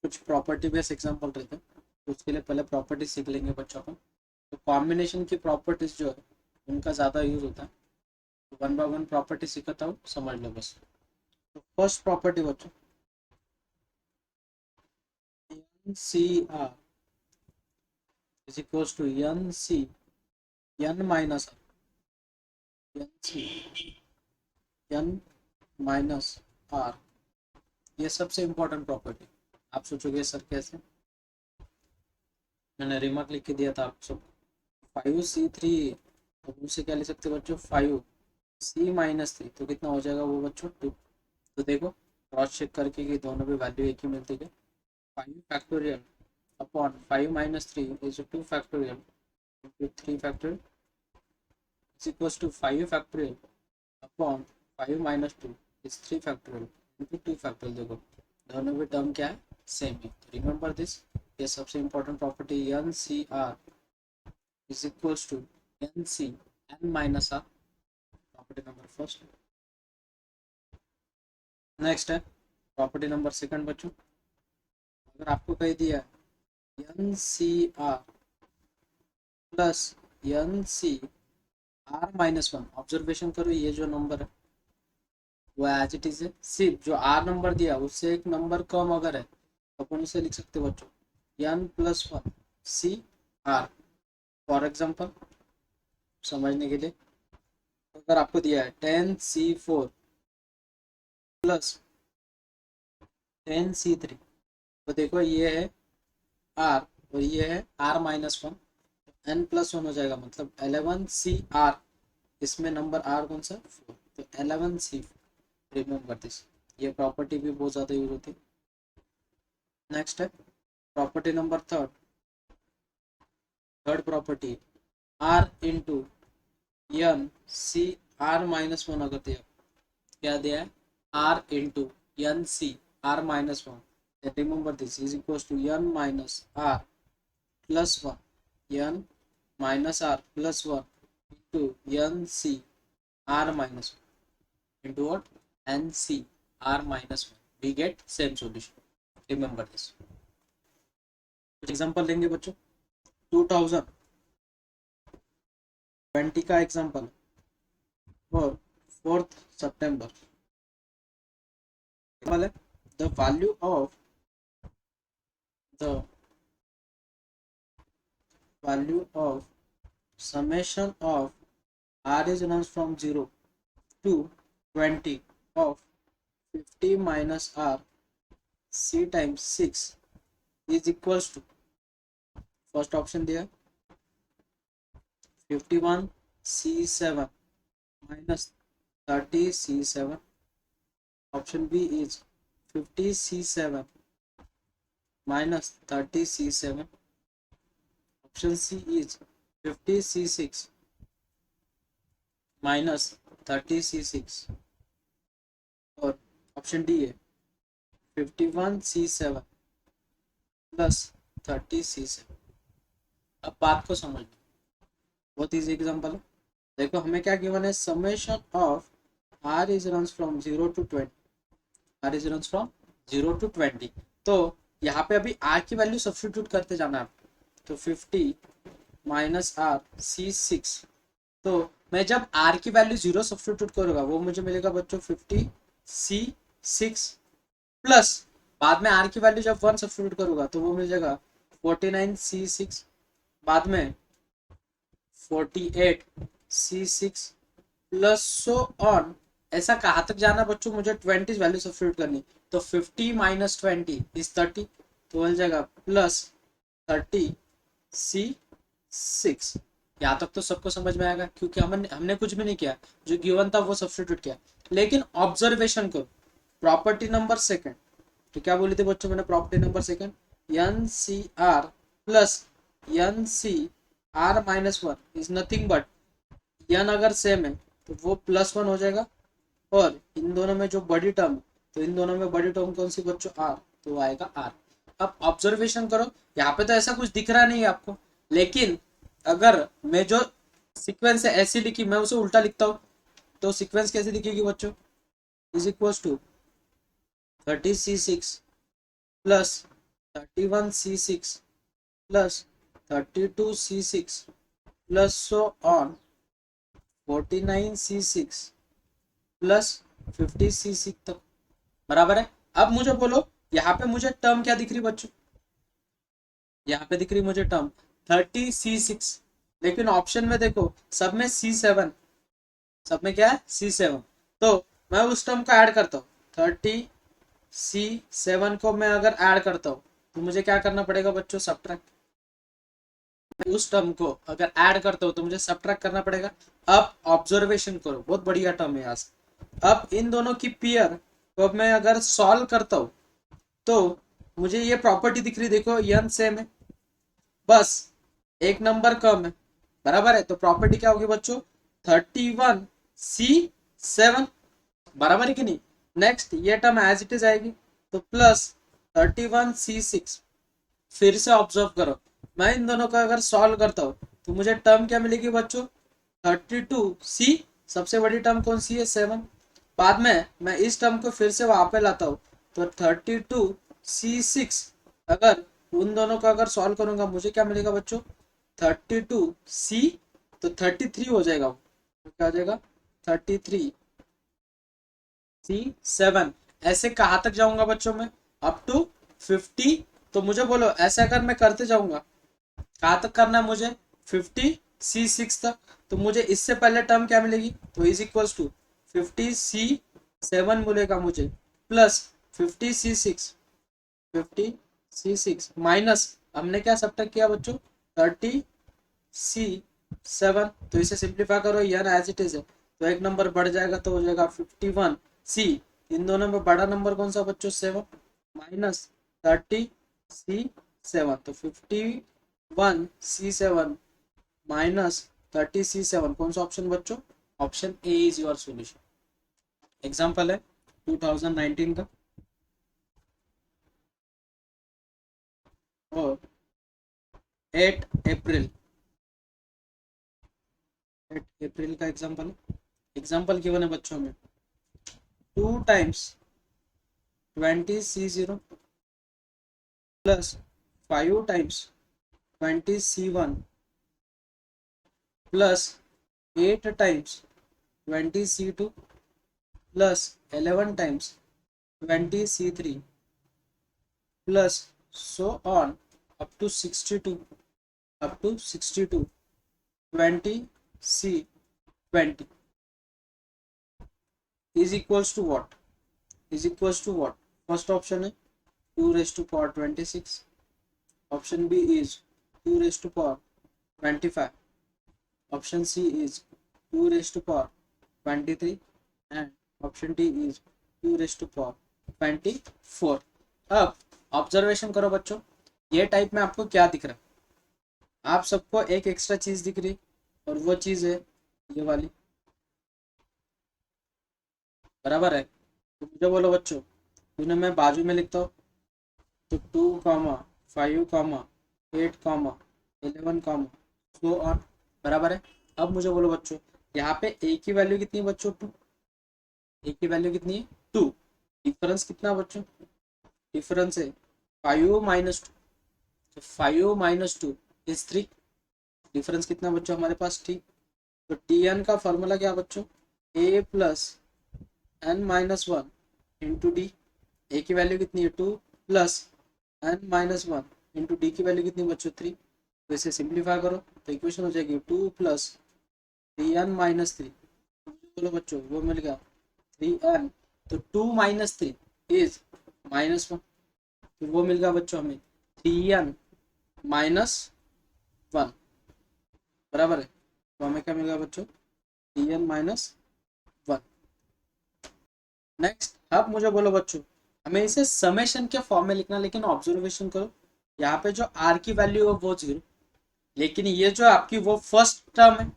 कुछ property based example रहते हैं, तो उसके लिए पहले प्रॉपर्टी सीख लेंगे बच्चों को। तो कॉम्बिनेशन की प्रॉपर्टीज जो है उनका ज़्यादा यूज होता है, तो वन बाय वन प्रॉपर्टी सीखता हूँ, समझ लो बस। तो फर्स्ट प्रॉपर्टी बच्चों, n C r is equals to n C n minus n C n minus r. ये सबसे इंपॉर्टेंट प्रॉपर्टी। आप सोचोगे सर कैसे, मैंने रिमार्क लिख के दिया था आप सब। 5C3, तो उनसे क्या लिख सकते हो बच्चों, 5C-3, तो कितना हो जाएगा वो बच्चों, 2। तो देखो क्रॉस चेक करके कि दोनों में वैल्यू एक ही मिलती है। 5 factorial upon 5 - 3 is 2 factorial into 3 factorial is equals to 5 factorial upon 5 - 2 is 3 factorial into 2 factorial. देखो दोनों में टर्म क्या है, सेम है। रिमेंबर दिस, ये सबसे important property, n C r is equals to n C n minus r, property number first. Next है property number second बच्चों। अगर आपको कह दिया n C r plus n C R-1, observation करो ये जो नंबर है वो एज इट इज है, सिर्फ जो आर नंबर दिया उससे एक नंबर कम अगर है तो अपन उसे लिख सकते हो बच्चों n+1 C R. For example समझने के लिए, अगर आपको दिया है 10C4 प्लस 10C3, तो देखो ये है आर और ये है R-1, n+1 हो जाएगा, मतलब 11CR। इसमें नंबर आर कौन सा, 4, तो 11C4। रिमेंबर दिस, ये प्रॉपर्टी भी बहुत ज़्यादा यूज होती है। नेक्स्ट है property number third property, r into n C R-1 अगर दिया, क्या दिया है, r into n C R-1, remember this is equal to n minus r plus 1 n minus r plus 1 into n C R-1 into what, NC R-1, we get same solution, remember this। कुछ example लेंगे बच्चों, 2020 का example और 4th September वाले, the value of the value of summation of r is runs from 0 to 20 of 50 minus r c times 6 is equals to, first option दिया 51C7 minus 30C7, option B is 50C7 minus 30C7, option C is 50C6 minus 30C6, और option D है 51C7 plus 30C7। अब बात को समझ लो, बहुत easy example है। देखो हमें क्या गिवन है, summation of r is runs from 0 to 20, r is runs from 0 to 20। तो यहाँ पे अभी r की वैल्यू सब्स्टिट्यूट करते जाना है, तो 50 माइनस आर C6। तो मैं जब r की वैल्यू 0 सब्स्टिट्यूट करूंगा वो मुझे मिलेगा बच्चों 50C6 प्लस बाद में r की वैल्यू जब 1 सब्स्टिट्यूट करूंगा तो वो मिल जाएगा 49C6, बाद में 48C6 प्लस सो ऑन। ऐसा कहाँ तक जाना बच्चों, मुझे 20 वैल्यू सब्स्टिट्यूट करनी, तो 50 माइनस 20 इज 30, तो मिल जाएगा प्लस 30C6। यहाँ तक तो सबको समझ में आएगा क्योंकि हमने कुछ भी नहीं किया, जो गिवन था वो सब्स्टिट्यूट किया। लेकिन ऑब्जर्वेशन करो प्रॉपर्टी नंबर सेकंड, तो क्या बोली थी बच्चों मैंने, property number second n C r plus n C R-1 is nothing but, n अगर सेम है तो वो +1 हो जाएगा, और इन दोनों में जो बड़ी टर्म, तो इन दोनों में बड़ी टर्म कौन सी बच्चों, आर, तो आएगा आर। अब ऑब्जर्वेशन करो, यहाँ पे तो ऐसा कुछ दिख रहा नहीं है आपको, लेकिन अगर मैं जो सीक्वेंस है ऐसी लिखी, मैं उसे उल्टा लिखता हूँ, तो सीक्वेंस कैसे दिखेगी बच्चों, is equal to 30C6 plus 31c6 plus 32c6 plus so on 49c6 plus 50c6 तक, बराबर है। अब मुझे बोलो यहाँ पे मुझे टर्म क्या दिख रही बच्चों, यहाँ पे दिख रही मुझे टर्म 30c6, लेकिन ऑप्शन में देखो सब में c7, सब में क्या है c7, तो मैं उस टर्म को ऐड करता हूँ, 30c7 को मैं अगर ऐड करता हूँ तो मुझे क्या करना पड़ेगा बच्चों, सब्ट्रैक्ट, उस टर्म को अगर ऐड करता हूँ तो मुझे सब्ट्रैक्ट करना पड़ेगा। अब ऑब्जर्वेशन करो, बहुत बढ़िया टर्म है यहाँ से। अब इन दोनों की पेयर को अब मैं अगर सॉल्व करता हूँ तो मुझे ये प्रॉपर्टी दिख रही, देखो यन सेम है, बस एक नंबर कम है, बराबर है। तो प्रॉपर्टी क्या होगी बच्चों, 31c7, बराबर है कि नहीं। नेक्स्ट ये टर्म एज इट इज आएगी, तो प्लस 31c6, फिर से ऑब्जर्व करो, मैं इन दोनों का अगर सॉल्व करता हूँ तो मुझे टर्म क्या मिलेगी बच्चों, 32c, सबसे बड़ी टर्म कौन सी है, 7, बाद में मैं इस टर्म को फिर से वहां पे लाता हूँ, तो 32c6, अगर उन दोनों का अगर सॉल्व करूंगा मुझे क्या मिलेगा बच्चों, 32c, तो 33 हो जाएगा, तो क्या हो जाएगा 33c7, ऐसे कहाँ तक जाऊंगा बच्चों में, अप टू 50। तो मुझे बोलो ऐसे अगर मैं करते जाऊंगा कहाँ तक करना है मुझे, 50c6 तक, तो मुझे इससे पहले टर्म क्या मिलेगी, तो इज इक्वल्स टू 50c7 मिलेगा मुझे, प्लस 50c6, 50c6 माइनस हमने क्या सब्ट्रैक्ट किया बच्चों, 30c7, तो इसे सिंप्लीफाई करो यार, एज इट इज है, तो एक नंबर बढ़ जाएगा तो हो जाएगा 51c, इन दोनों में बड़ा नंबर कौन सा बच्चों, 7, माइनस 30c7, तो 51c7 माइनस 30c7, कौन सा ऑप्शन बच्चों, option A is your solution. Example है 2019 का, और 8 अप्रैल, 8 अप्रैल का एग्जांपल है, एग्जांपल गिवन है बच्चों में 2 times 20c0 plus 5 times 20c1 plus 8 times 20c2 plus 11 times 20c3 plus so on up to 62, up to 62 20c20 is equals to what, is equals to what, first option है 2 raised to power 26, option B is 2 raised to power 25, option C is 2 raised to power 23, and option D is 2 raised to power 24। अब observation करो बच्चों, ये type में आपको क्या दिख रहा है, आप सबको एक एक्स्ट्रा चीज दिख रही, और वो चीज है ये वाली, बराबर है। तो मुझे बोलो बच्चों, उन्हें मैं बाजू में लिखता हूँ, तो 2, 5, 8, 11, सो ऑन, बराबर है। अब मुझे बोलो बच्चों, यहाँ पे ए की वैल्यू कितनी है बच्चों, 2, ए की वैल्यू कितनी है 2, डिफरेंस कितना बच्चों, डिफरेंस है 5 - 2, तो 5 - 2 इज 3, डिफरेंस कितना बच्चों हमारे पास, टी, तो टी एन का फॉर्मूला क्या बच्चों, a plus n minus one into d, a की वैल्यू कितनी है 2, plus n minus one into d की वैल्यू कितनी बच्चों 3, तो इसे सिंप्लीफाई करो तो इक्वेशन हो जाएगी 2 प्लस 3n - 3, बोलो बच्चों वो मिल गया 3n, तो 2 - 3 इज -1, तो वो मिल गया बच्चों हमें 3n - 1, बराबर है। तो हमें क्या मिल गया बच्चों, 3n - 1। नेक्स्ट अब मुझे बोलो बच्चों, हमें इसे समेशन के फॉर्म में लिखना, लेकिन ऑब्जर्वेशन करो यहाँ पे जो r की वैल्यू है वो 0, लेकिन ये जो आपकी वो फर्स्ट टर्म है,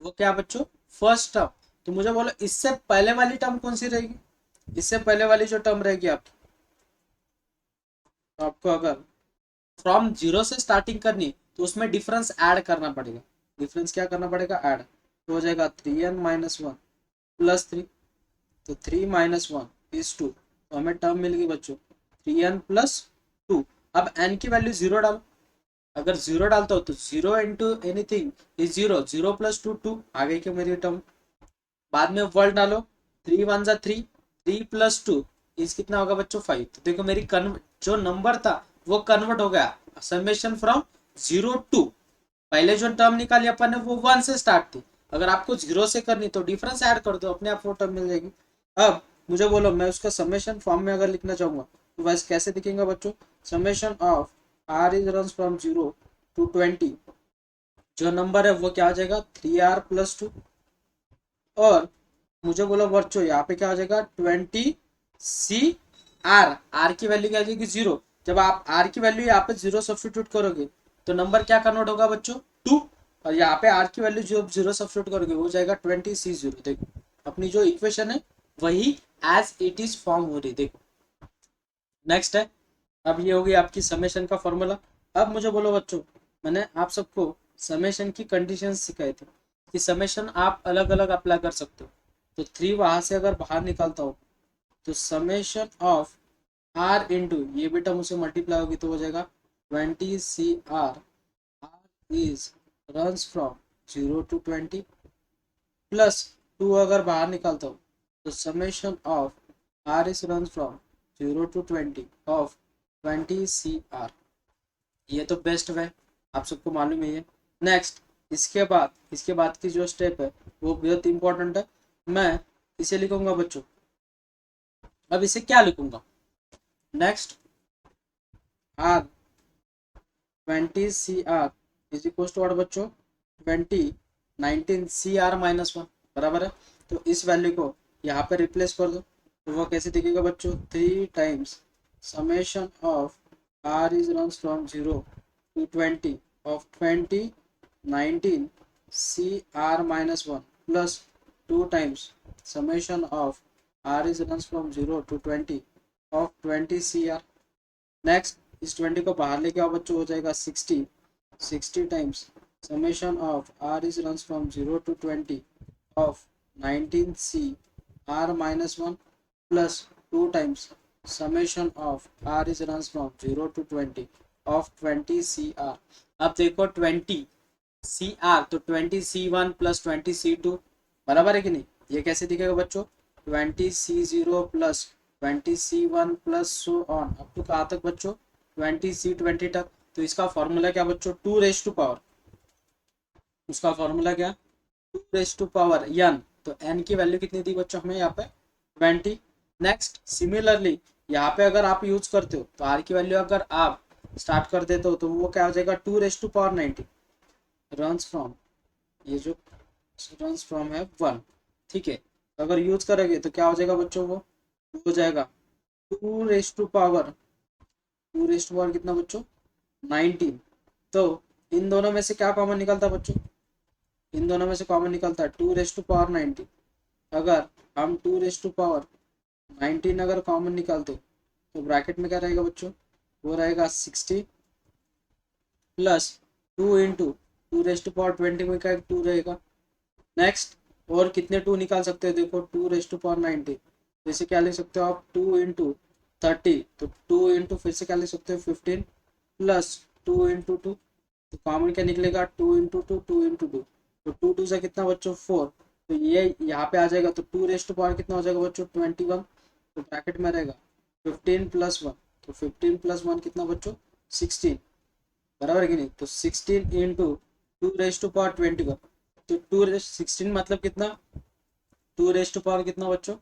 वो क्या बच्चों, फर्स्ट टर्म, तो मुझे बोलो इससे पहले वाली टर्म कौन सी रहेगी, इससे पहले वाली जो टर्म रहेगी आपकी, तो आपको अगर फ्रॉम 0 से स्टार्टिंग करनी तो उसमें डिफरेंस ऐड करना पड़ेगा, डिफरेंस क्या करना पड़ेगा, ऐड, तो हो जाएगा 3n - 1 प्लस 3, तो 3 - 1 इज 2, तो हमें टर्म मिल गई बच्चों 3n + 2, अब n की वैल्यू जीरो डालो, अगर जीरो डालता हो तो zero into anything is zero, zero plus two two, आ गई क्या मेरी टर्म। बाद में वर्ड डालो, थ्री वन जा three, three plus two is कितना होगा बच्चों फाइव। तो देखो मेरी जो नंबर था वो कन्वर्ट हो गया, समेशन फ्रॉम जीरो टू, पहले जो टर्म निकाली अपन ने वो वन से स्टार्ट थी, अगर आपको जीरो से करनी तो डिफरेंस ऐड कर दो, अपने आप वो टर्म मिल जाएगी। अब मुझे बोलो मैं उसका समेशन फॉर्म में अगर लिखना चाहूंगा तो वैसे कैसे दिखेगा बच्चों, summation of r is run from zero to twenty, जो नंबर है वो क्या आ जाएगा थ्री आर प्लस टू, और मुझे बोला बच्चों यहाँ पे क्या हो जाएगा ट्वेंटी सी आर, आर की वैल्यू क्या आ जाएगी जीरो, जब आप आर की वैल्यू यहाँ पे जीरो सब्सटीट्यूट करोगे तो नंबर क्या कन्वर्ट होगा बच्चों टू, और यहाँ पे आर की वैल्यू जो जीरो सब्सटीट्यूट करोगे वो जाएगा ट्वेंटी सी जीरो। देखो अपनी जो इक्वेशन है वही एज इट इज फॉर्म हो रही। देखो नेक्स्ट है, अब ये होगी आपकी समेशन का फॉर्मूला। अब मुझे बोलो बच्चों, मैंने आप सबको समेशन की कंडीशन सिखाई थी कि समेशन आप अलग अलग अप्लाई कर सकते हो, तो थ्री वहां से अगर बाहर निकालता हो तो समेशन ऑफ आर इंटू ये बेटा मुझसे मल्टीप्लाई होगी तो हो जाएगा twenty C r, r is runs from zero to twenty, plus two अगर बाहर निकालता हो तो summation of r is run from zero to twenty of twenty C r. ये तो बेस्ट वे आप सबको मालूम है ये। नेक्स्ट इसके बाद की जो स्टेप है वो बहुत इंपॉर्टेंट है, मैं इसे लिखूंगा बच्चों। अब इसे क्या लिखूंगा, next r twenty C r is equal to what बच्चों ट्वेंटी नाइनटीन सी आर माइनस वन, बराबर है। तो इस वैल्यू को यहाँ पे रिप्लेस कर दो, तो वो कैसे दिखेगा बच्चों three times summation of r is run from zero to twenty of twenty nineteen C r minus one plus two times summation of r is run from zero to twenty of twenty C r. Next इस twenty को बाहर लेके आओ बच्चों, हो जाएगा sixty, sixty times summation of r is run from zero to twenty of nineteen C r minus one plus two times summation of r is run from zero to twenty of twenty C r. अब देखो twenty सी r तो twenty C one plus twenty C two, बराबर है कि नहीं। ये कैसे दिखेगा बच्चों twenty C zero plus twenty C one plus so on up to कहाँ तक बच्चों ट्वेंटी सी ट्वेंटी तक। तो इसका फॉर्मूला क्या बच्चों टू रेस टू पावर, उसका फॉर्मूला क्या two raise to power n, तो एन की वैल्यू कितनी थी बच्चों हमें यहाँ पे ट्वेंटी। नेक्स्ट सिमिलरली यहाँ पे अगर आप यूज करते हो तो आर की वैल्यू अगर आप स्टार्ट कर देते हो तो वो क्या हो जाएगा two raise to power ninety runs from, ये जो रन्स फ्रॉम है वन, ठीक है। अगर यूज करोगे तो क्या हो जाएगा बच्चों वो हो जाएगा two raise to power, two raise to power कितना बच्चों नाइनटीन। तो इन दोनों में से क्या कॉमन निकलता है बच्चों, इन दोनों में से कॉमन निकलता है two raise to power nineteen. अगर हम two raise to power nineteen अगर कॉमन निकालते तो ब्रैकेट में क्या रहेगा बच्चों वो रहेगा sixty plus two into two raise to power twenty में क्या टू रहेगा। नेक्स्ट और कितने टू निकाल सकते हो देखो two raise to power nineteen, जैसे क्या लिख सकते हो आप टू इंटू थर्टी, तो टू इंटू फिर से क्या लिख सकते हो fifteen plus two into two, तो कॉमन क्या निकलेगा two into two, two into two, तो टू टू से कितना बच्चों फोर, तो ये यहाँ पे आ जाएगा तो टू रेस टू पावर कितना हो जाएगा बच्चों ट्वेंटी वन, तो ब्रैकेट में रहेगा फिफ्टीन प्लस वन, तो फिफ्टीन प्लस वन कितना बच्चों सिक्सटीन, बराबर है कि नहीं। तो sixteen into two raise to power twenty one, तो टू रेस सिक्सटीन मतलब कितना टू रेस टू पावर कितना बच्चों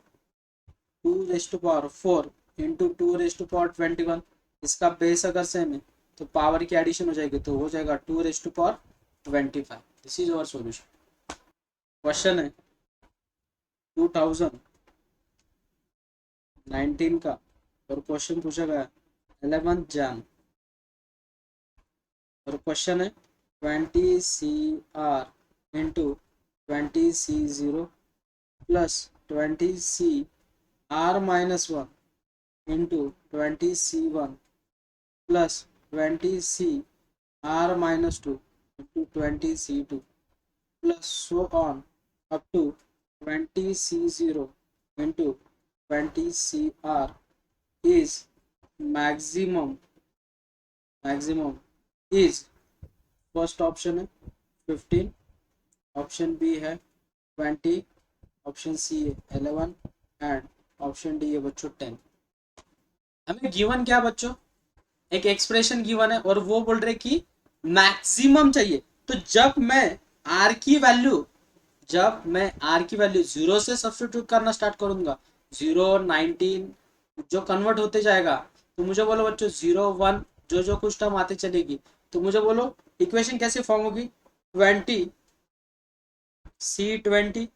two raise to power four into two raise to power twenty one, इसका बेस अगर सेम है तो पावर की एडिशन हो जाएगी तो हो जाएगा two raise to power twenty five. This is our solution. Question है 2019 का और क्वेश्चन पूछा गया 11 जैन, और क्वेश्चन है twenty C r into twenty C zero plus twenty C r minus one into twenty C one plus twenty C r minus two into twenty C two plus so on up to twenty C zero into twenty C r is maximum maximum is, first option है 15, option B है 20, option C है 11 and option D है बच्चों 10। हमें given क्या बच्चों, एक expression given है और वो बोल रहे कि मैक्सिमम चाहिए। तो जब मैं आर की वैल्यू जीरो से सब्स्टिट्यूट करना स्टार्ट करूंगा, 0 19 जो कन्वर्ट होते जाएगा, तो मुझे बोलो बच्चों 0 1 जो जो कुछ टर्म आते चलेगी, तो मुझे बोलो इक्वेशन कैसे फॉर्म होगी, 20C20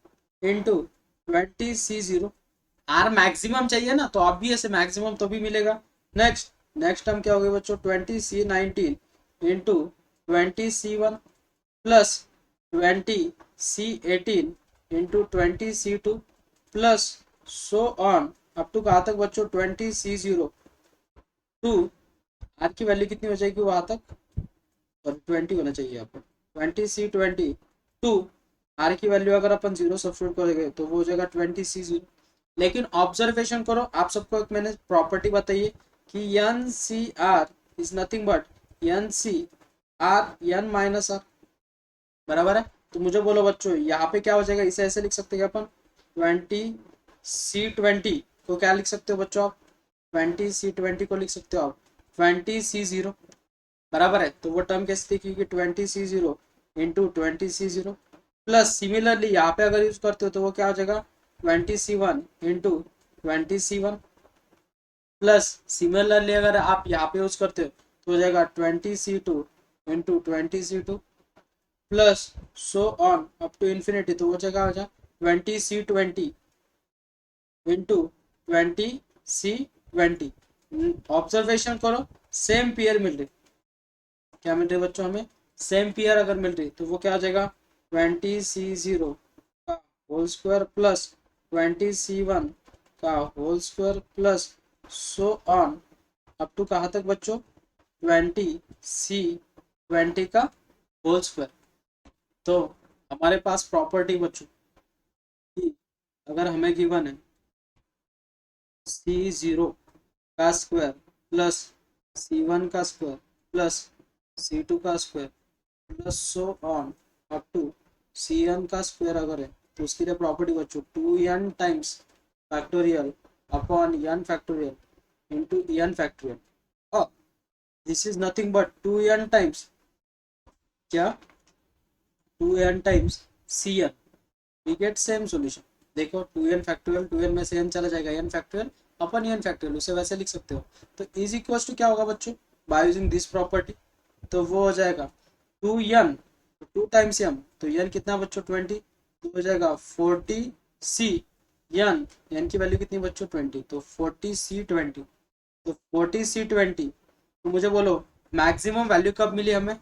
into 20C0। Are maximum चाहिए ना, तो ऑब्वियस है मैक्सिमम तो भी मिलेगा। नेक्स्ट नेक्स्ट टर्म क्या हो गया बच्चों, 20C19 into 20C1 plus 20C18 into 20C2 plus so on up to कहाँ तक बच्चों 20C0 टू, आर की वैल्यू कितनी हो जाएगी वहां तक, और 20 होना चाहिए यहाँ पर, 20C20 टू, आर की वैल्यू अगर अपन जीरो सब्स्टिट्यूट करेंगे तो वो हो जाएगा 20C0। लेकिन ऑब्जर्वेशन करो, आप सबको एक मैंने प्रॉपर्टी बताई है कि n C r is nothing but n C r n minus r, बराबर है। तो मुझे बोलो बच्चों यहाँ पे क्या हो जाएगा, इसे ऐसे लिख सकते हैं अपन, 20C20 को क्या लिख सकते हो बच्चों आप, 20C20 को लिख सकते हो आप 20C0, बराबर है। तो वो टर्म कैसे दिखेगी, 20C0 into 20C0 plus similarly यहाँ पे अगर यूज करते हो तो वो क्या हो जाएगा 20C1 into 20C1 plus similarly अगर आप यहाँ पे यूज करते हो तो हो जाएगा 20C2 into 20C2 plus so on up to infinity, तो वो जगह हो जाए 20C20 इंटू 20C20। ऑब्जर्वेशन करो, सेम पेयर मिल रही, क्या मिल रही है बच्चों हमें, सेम पेयर अगर मिल रही तो वो क्या आ जाएगा 20C0 का होल स्क्वायर प्लस 20C1 का whole square plus so on up to कहाँ तक बच्चों 20C20 का होल स्क्वायर। तो हमारे पास प्रॉपर्टी बच्चों कि अगर हमें गिवन है C0 का स्क्वायर प्लस C1 का स्क्वायर प्लस C2 का square plus so on up to Cn का स्क्वायर अगर है, तो उसके लिए प्रॉपर्टी बच्चों 2n times factorial upon n factorial into n factorial, और this is nothing but 2n times क्या, 2n times Cn, we get same solution. देखो 2n फैक्टोरियल, 2n में से n चला जाएगा, n फैक्टोरियल अपन n फैक्टोरियल, उसे वैसे लिख सकते हो। तो इज इक्वल टू क्या होगा बच्चों, बाय यूजिंग दिस प्रॉपर्टी, तो वो हो जाएगा 2n 2 टाइम्स m, तो n कितना बच्चों 20, तो हो जाएगा 40C n, n की वैल्यू कितनी बच्चों 20, तो 40C20, तो 40C20। तो मुझे बोलो मैक्सिमम वैल्यू कब मिली हमें,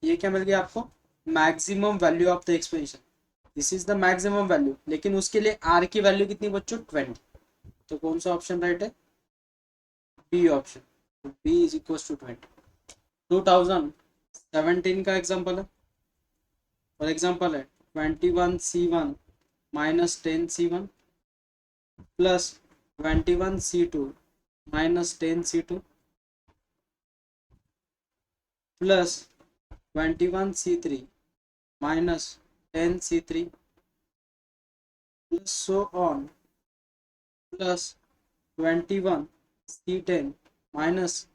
ये क्या मिल गया आपको, maximum value of the expansion, this is the maximum value, लेकिन उसके लिए आर की वैल्यू कितनी बच्चों 20। तो कौन सा ऑप्शन राइट है, B option, B is equal to 20। 2017 का एग्जांपल है, और एग्जांपल है 21C1 minus 10C1 plus 21C2 minus 10C2 plus 21C3 minus 10C3 plus so on plus 21C10 minus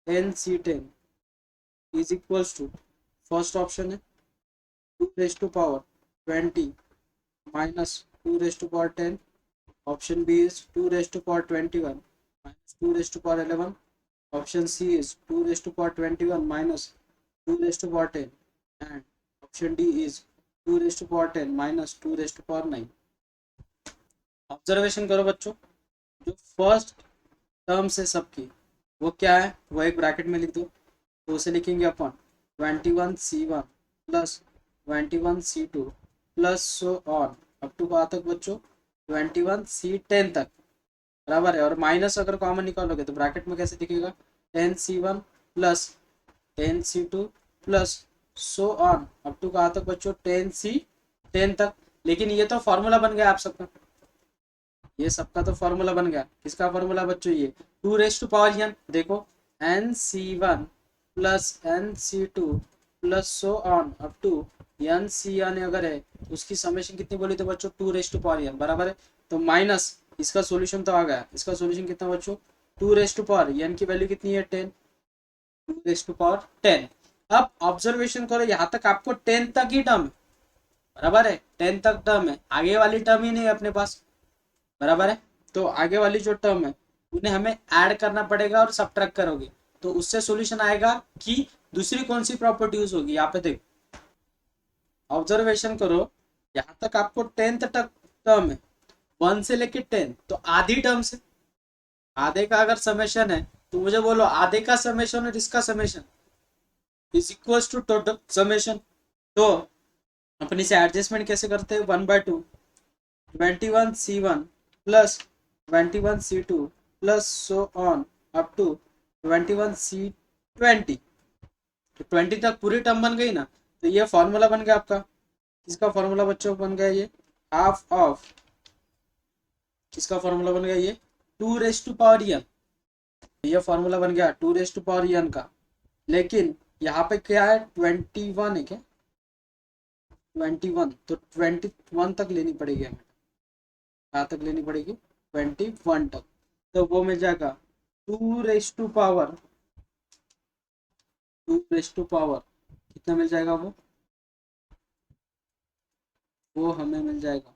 10C10 is equals to, first option है 2 raise to power 20 minus 2 raise to power 10, option B is 2 raised to power 21 minus 2 raised to power 11, option C is 2 raised to power 21 minus 2 raised to power 10, and option D is 2 raised to power 10 minus 2 raised to power 9। Observation करो बच्चों, जो first term से सबकी वो क्या है, वो एक ब्रैकेट में लिख दो, तो उसे लिखेंगे अपन 21C1 plus 21C2 plus so on up to कहाँ तक बच्चों 21C10 तक, बराबर है। और माइनस अगर कॉमन निकालोगे तो ब्रैकेट में कैसे दिखेगा 10C1 plus 10C2 plus so on up to कहाँ तक बच्चों 10C10 तक। लेकिन ये तो फॉर्मूला बन गया आप सबका, ये सबका तो फॉर्मूला बन गया, किसका फॉर्मूला बच्चों, ये 2 रेज टू पावर n, देखो NC1 plus n C two plus so on up to n C n अगर है तो उसकी समेशन कितनी बोली तो बच्चों 2 रेज टू पावर एन बराबर है। तो माइनस इसका सॉल्यूशन तो आ गया, इसका सॉल्यूशन कितना बच्चों 2 रेज टू पावर एन की वैल्यू कितनी है 10, 2 रेज टू पावर 10। अब ऑब्जर्वेशन करो यहाँ तक आपको 10 तक ही टर्म है बराबर है, 10 तक टर्म है, आगे वाली टर्म ही नहीं है अपने पास बराबर है। तो आगे वाली जो टर्म है उन्हें हमें ऐड करना पड़ेगा और सब्ट्रैक्ट करोगे तो उससे सॉल्यूशन आएगा कि दूसरी कौन सी प्रॉपर्टी यूज होगी। यहाँ पे देखो ऑब्जर्वेशन करो यहाँ तक आपको 10th तक टर्म है 1 से लेके 10, तो आधी टर्म से आधे का अगर समेशन है तो मुझे बोलो आधे का समेशन और इसका summation is equal to total summation. तो अपन इसे एडजस्टमेंट कैसे करते हैं 1/2 21c1 plus 21c2 plus so on up to 21c20। तो 20 तक पूरी टर्म बन गई ना, तो ये फॉर्मूला बन गया आपका, किसका फॉर्मूला बच्चों बन गया ये हाफ ऑफ, किसका फॉर्मूला बन गया ये 2 रेज टू पावर एन, ये फॉर्मूला बन गया 2 रेज टू पावर एन का। लेकिन यहाँ पे क्या है 21 है क्या 21, तो 21 तक लेनी पड़ेगी हमें, कहाँ तक लेनी पड़ेगी 21 तक, तो वो मिल जाएगा 2 रेज टू पावर कितना मिल जाएगा वो हमें मिल जाएगा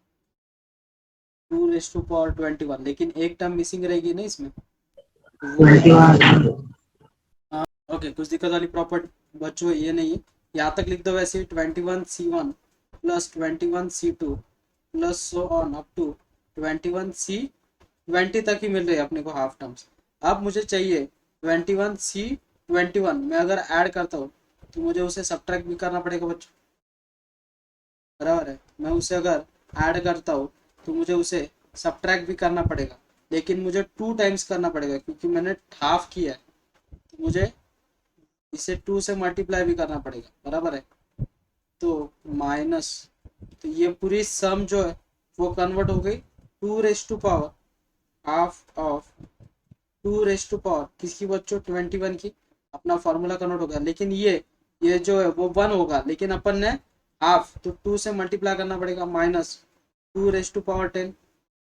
2 रेज टू पावर 21। लेकिन एक टर्म मिसिंग रहेगी ना इसमें, तो वो ओके कुछ दिक्कत वाली प्रॉपर्टी बच्चों ये नहीं है, यहाँ तक लिख दो वैसे 21c1 plus 21c2 plus so on up to 21c20 तक ही मिल रही है अपने को हाफ टर्म्स। अब मुझे चाहिए 21c21 मैं अगर ऐड करता हूँ तो मुझे उसे सब्ट्रैक्ट भी करना पड़ेगा बच्चों बराबर है। मैं उसे अगर ऐड करता हूँ तो मुझे उसे सब्ट्रैक्ट भी करना पड़ेगा, लेकिन मुझे 2 टाइम्स करना पड़ेगा क्योंकि मैंने हाफ किया है, तो मुझे इसे 2 से मल्टीप्लाई भी करना पड़ेगा बराबर है। तो माइनस, तो ये पूरी सम जो है वो कन्वर्ट हो गई 2 raise to power half of 2 raise to power किसकी बच्चों 21 की, अपना फॉर्मूला कन्वर्ट होगा। लेकिन ये जो है वो 1 होगा, लेकिन अपन ने हाफ तो 2 से मल्टीप्लाई करना पड़ेगा माइनस 2 रेज टू पावर 10।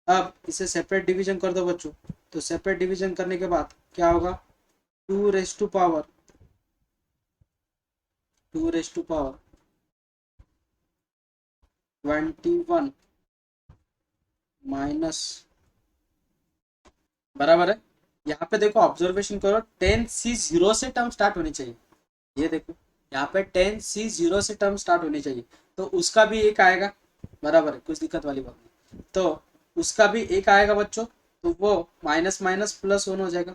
अब इसे सेपरेट डिवीजन कर दो बच्चों, तो सेपरेट डिवीजन करने के बाद क्या होगा 2 रेज टू पावर 21 माइनस बराबर है। यहाँ पे देखो ऑब्जर्वेशन करो 10c0 से टर्म स्टार्ट होनी चाहिए, ये देखो यहाँ पे 10c0 से टर्म स्टार्ट होनी चाहिए, तो उसका भी एक आएगा बराबर है, कुछ दिक्कत वाली बात नहीं। तो उसका भी एक आएगा बच्चों, तो वो माइनस माइनस प्लस 1 हो जाएगा,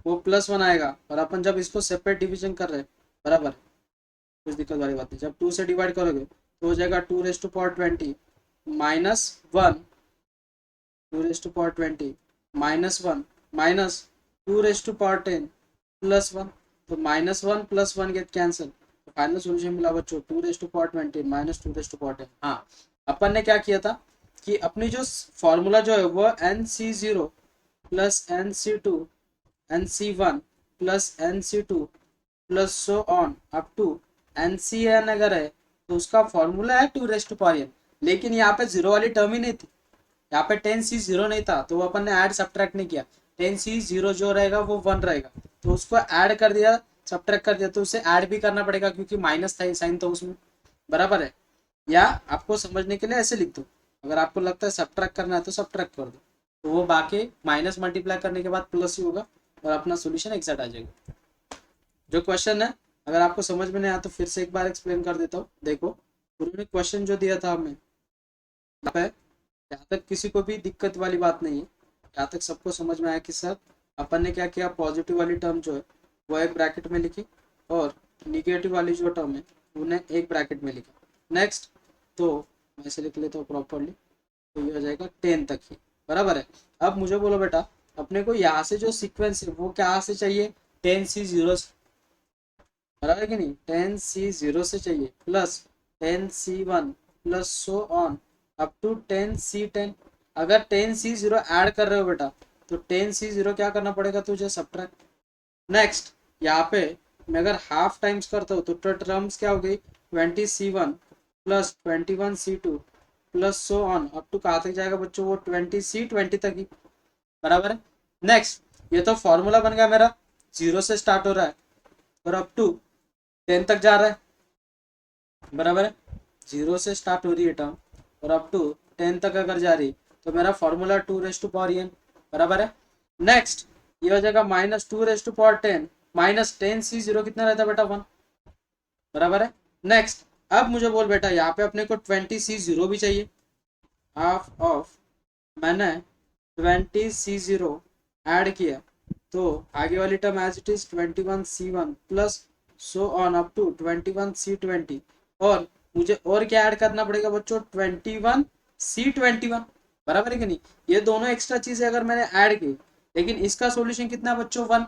वो +1 आएगा। और अपन जब इसको सेपरेट डिवीजन कर रहे हैं बराबर, कुछ दिक्कत वाली बात नहीं, जब 2 से डिवाइड करोगे तो हो जाएगा 2 raise to power 20 -1 2 raise to power 20 -1 minus 2 raise to power 10 +1, तो -1 +1 गेट कैंसिल, तो फाइनल सोल्यूशन मिला बच्चों 2 raise to power 20 -2 raise to power 10। हाँ अपन ने क्या किया था कि अपनी जो फॉर्मूला जो है वो NC0 plus NC2 NC1 plus NC2 plus so on up to NCN अगर है तो उसका फॉर्मूला है 2 रेज टू पावर n। लेकिन यहाँ पे जीरो वाली टर्म ही नहीं थी, यहाँ पे 10c0 नहीं था, तो वो अपन ने ऐड सब्ट्रैक्ट नहीं किया, 10c0 जो रहेगा वो 1 रहेगा, तो उसको ऐड कर दिया सब्ट्रैक्ट कर दिया, तो उसे ऐड भी करना पड़ेगा क्योंकि माइनस था साइन तो उसमें बराबर है। या आपको समझने के लिए ऐसे लिख दो, अगर आपको लगता है सब्ट्रैक्ट करना है तो सब्ट्रैक्ट कर दो, तो वो बाकी माइनस मल्टीप्लाई करने के बाद प्लस ही होगा और अपना सोल्यूशन एग्जैक्ट आ जाएगा। जो क्वेश्चन है अगर आपको समझ में नहीं आया तो फिर से एक बार एक्सप्लेन कर देता हूँ। देखो उन्होंने क्वेश्चन जो दिया था हमें यहाँ पे, यहाँ तक किसी को भी दिक्कत वाली बात नहीं है, यहाँ तक सबको समझ में आया कि सर अपन ने क्या किया, पॉजिटिव वाली टर्म जो है वो एक ब्रैकेट में लिखी और निगेटिव वाली जो टर्म है उन्हें एक ब्रैकेट में लिखा। नेक्स्ट तो मैं इसे लिख लेता हूँ प्रॉपरली, तो ये हो जाएगा 10 तक ही बराबर है। अब मुझे बोलो बेटा अपने को यहाँ से जो सीक्वेंस है वो क्या से चाहिए 10c0 से बराबर है कि नहीं, 10c0 से चाहिए plus 10c1 plus so on up to 10c10। अगर 10c0 ऐड कर रहे हो बेटा तो 10c0 क्या करना पड़ेगा तुझे सब्ट्रैक्ट। नेक्स्ट यहाँ पे मैं अगर हाफ टाइम्स करता हूँ तो टर्म्स क्या हो गई 20C1 plus 21C2 plus so on up to कहाँ तक जाएगा बच्चों, वो 20C20 तक ही, बराबर है। नेक्स्ट ये तो फॉर्मूला बन गया मेरा, 0 से स्टार्ट हो रहा है और अप टू 10 तक जा रहा है, बराबर है। 0 से स्टार्ट हो रही है टर्म और अप टू 10 तक अगर जा रही तो मेरा formula 2 raise to power n, बराबर है। नेक्स्ट ये हो जाएगा -2 रेज टू पावर 10 -10C0 कितना रहता है बेटा 1, बराबर है। नेक्स्ट अब मुझे बोल बेटा यहाँ पे अपने को 20C0 भी चाहिए, हाफ ऑफ मैंने 20C0 ऐड किया तो आगे वाली term as it is 21C1 plus so on up to 21C20 और मुझे और क्या ऐड करना पड़ेगा बच्चों 21C21, बराबर है कि नहीं। ये दोनों एक्स्ट्रा चीजें अगर मैंने ऐड की, लेकिन इसका सॉल्यूशन कितना है बच्चों 1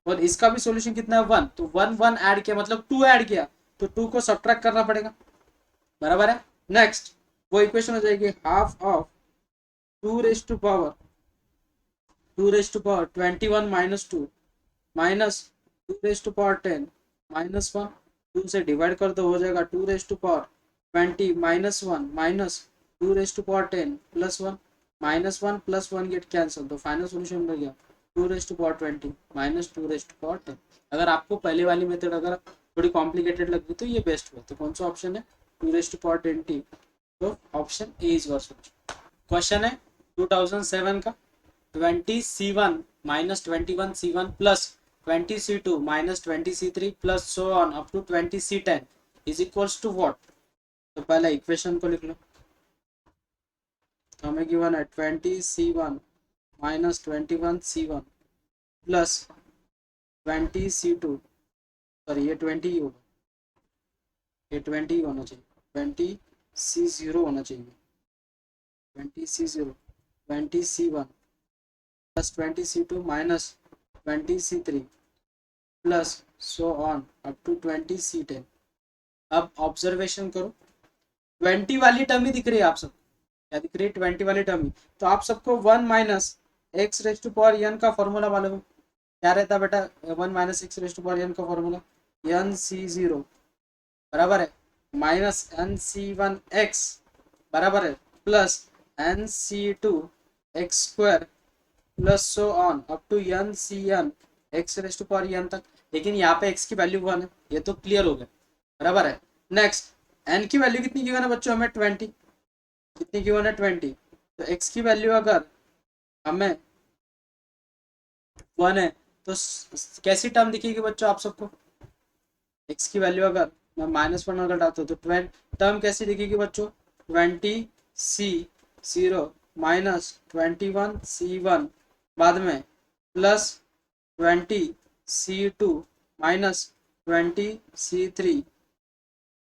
और इसका भी सॉल्यूशन कितना है 1, तो 1 1 ऐड किया मतलब 2 ऐड किया तो 2 को सब्ट्रैक्ट करना पड़ेगा, बराबर है। नेक्स्ट वो इक्वेशन हो जाएगी half of 2 raise to power 21 -2 -2 raise to power 10 -1, 2 से डिवाइड कर दो हो जाएगा 2 raise to power 20 -1 -2 raise to power 10 +1 -1 +1 get cancel, तो फाइनल सोल्यूशन मिल गया 2 raise to power 20 -2 raise to power 10। अगर आपको पहले वाली मेथड अगर थोड़ी कॉम्प्लिकेटेड लगी तो ये बेस्ट हुआ, तो कौन सा ऑप्शन है 2 रेज टू पावर 20, तो option A is your solution. Question है 2007 का, 20C1 -21C1 plus 20C2 -20C3 plus so on up to 20C10 is equals to what. तो पहले इक्वेशन को लिख लो, हमें गिवन है 20C1 -21C1 plus 20C2, sorry ये 20 ही होगा, ये 20 ही होना चाहिए, 20C0 होना चाहिए, 20C0 20C1 plus 20C2 minus 20C3 plus so on up to 20C10। अब ऑब्जर्वेशन करो 20 वाली टर्म ही दिख रही है आप सब, क्या दिख रही है 20 वाली टर्म ही, तो आप सबको 1 minus x raise to power n का फॉर्मूला मालूम है, क्या रहता है बेटा 1 minus x raise to power n का फॉर्मूला NC0 बराबर है माइनस NC1x बराबर है plus NC2x² plus so on up to NCN x raise to power n तक। लेकिन यहाँ पे x की वैल्यू 1 है, ये तो क्लियर हो गया, बराबर है। नेक्स्ट n की वैल्यू कितनी गिवन है बच्चों हमें 20, कितनी गिवन है 20, तो x की वैल्यू अगर हमें 1 है तो कैसी टर्म दिखेगी बच्चों आप सबको, x की वैल्यू अगर मैं -1 अगर डालता हूँ तो टर्म कैसी दिखेगी बच्चों 20C0 -21C1 बाद में प्लस 20C2 -20C3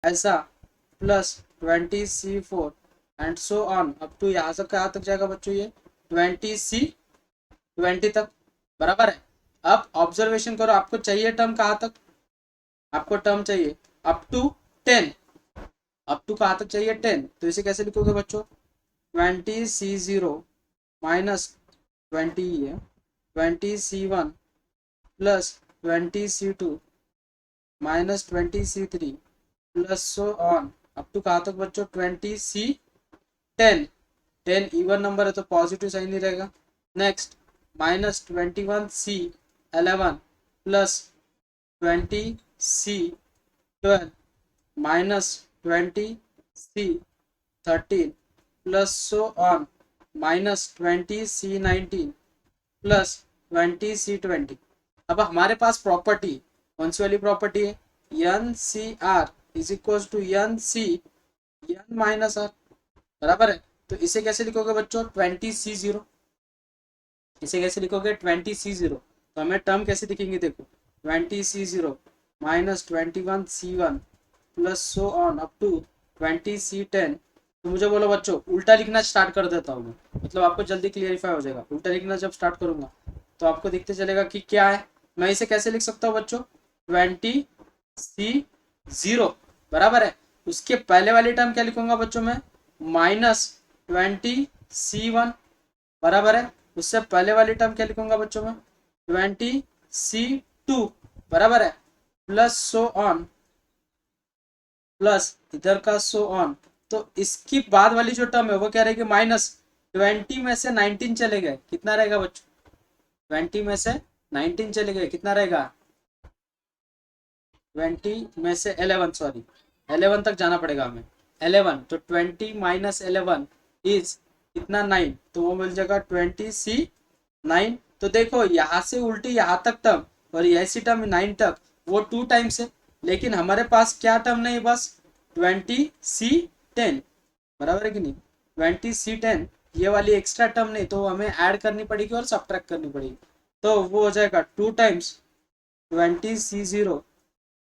ऐसा plus 20C4 and so on up to यहाँ से कहाँ तक जाएगा बच्चों ये 20C20 तक, बराबर है। अब ऑब्जर्वेशन करो आपको चाहिए टर्म कहाँ तक, आपको टर्म चाहिए अप टू 10, अप टू कहाँ तक चाहिए 10, तो इसे कैसे लिखोगे बच्चों 20C0 -20 है 20C1 plus 20C2 -20C3 plus so on up to कहाँ तक बच्चों 20C10, 10 इवन नंबर है तो पॉजिटिव साइन ही रहेगा। Next -21C11 plus 20C12 -20C13 plus so on -20C19 plus 20C20। अब हमारे पास प्रॉपर्टी कौन सी वाली प्रॉपर्टी है NCR is equal to NC n minus R, बराबर है। तो इसे कैसे लिखोगे बच्चों 20C0, इसे कैसे लिखोगे 20C0, तो हमें टर्म कैसे दिखेंगे देखो 20C0 -21C1 plus so on up to 20C10। तो मुझे बोलो बच्चों उल्टा लिखना स्टार्ट कर देता हूँ मैं, मतलब आपको जल्दी क्लियरिफाई हो जाएगा। उल्टा लिखना जब स्टार्ट करूंगा तो आपको दिखते चलेगा कि क्या है। मैं इसे कैसे लिख सकता हूँ बच्चों 20C0 बराबर है, उसके पहले वाली टर्म क्या लिखूंगा बच्चों में -20C1 बराबर है, उससे पहले वाली टर्म क्या लिखूंगा बच्चों में 20C2 बराबर है, प्लस सो ऑन, प्लस इधर का सो ऑन। तो इसकी बाद वाली जो टर्म है वो क्या रहेगी, माइनस 20 में से 19 चले गए, कितना रहेगा बच्चों, 20 में से 19 चले गए, कितना रहेगा, 20 में से 11, सॉरी 11 तक जाना पड़ेगा हमें, 11, तो 20 माइनस 11 इज कितना, 9, तो वो मिल जाएगा 20C9। तो देखो यहाँ से उल्टी यहाँ तक टर्म और ऐसी टर्म 9 तक, वो 2 टाइम्स है, लेकिन हमारे पास क्या टर्म नहीं, बस 20C10, बराबर है कि नहीं, 20C10, ये वाली एक्स्ट्रा टर्म नहीं, तो हमें ऐड करनी पड़ेगी और सब्ट्रैक्ट करनी पड़ेगी। तो वो हो जाएगा 2 times 20C0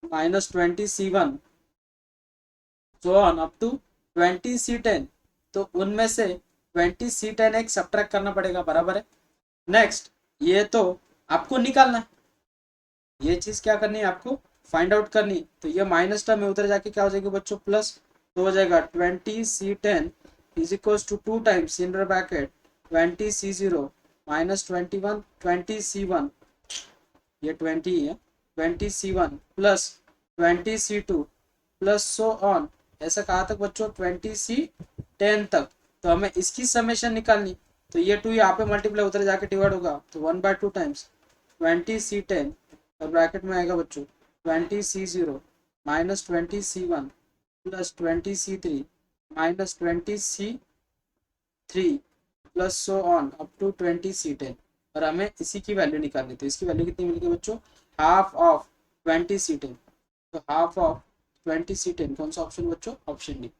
minus 20C1 so on up to 20C10। तो उनमें से 20C10 एक सब्ट्रैक्ट करना पड़ेगा, बराबर है। नेक्स्ट, ये तो आपको निकालना है, ये चीज क्या करनी है आपको, फाइंड आउट करनी। तो ये माइनस टर्म में उधर जाके क्या हो जाएगी बच्चों, प्लस, तो हो जाएगा 20C10 is equal to 2 times in bracket 20C0 minus 21 20C1, ये 20 ही है, 20C1 plus 20C2 plus so on, ऐसा कहा तक बच्चों 20C10 तक। तो हमें इसकी समेशन निकालनी, तो ये 2 यहाँ पे मल्टीप्लाई उधर जाके डिवाइड होगा, तो 1/2 टाइम्स 20C10 और ब्रैकेट में आएगा बच्चों 20C0 minus 20C1 plus 20C3 minus 20C3 plus so on up to 20C10। और हमें इसी की वैल्यू निकालनी, तो इसकी वैल्यू कितनी मिलेगी बच्चों, हाफ ऑफ 20C10। तो हाफ ऑफ 20C10 कौन सा ऑप्शन बच्चों, ऑप्शन डी।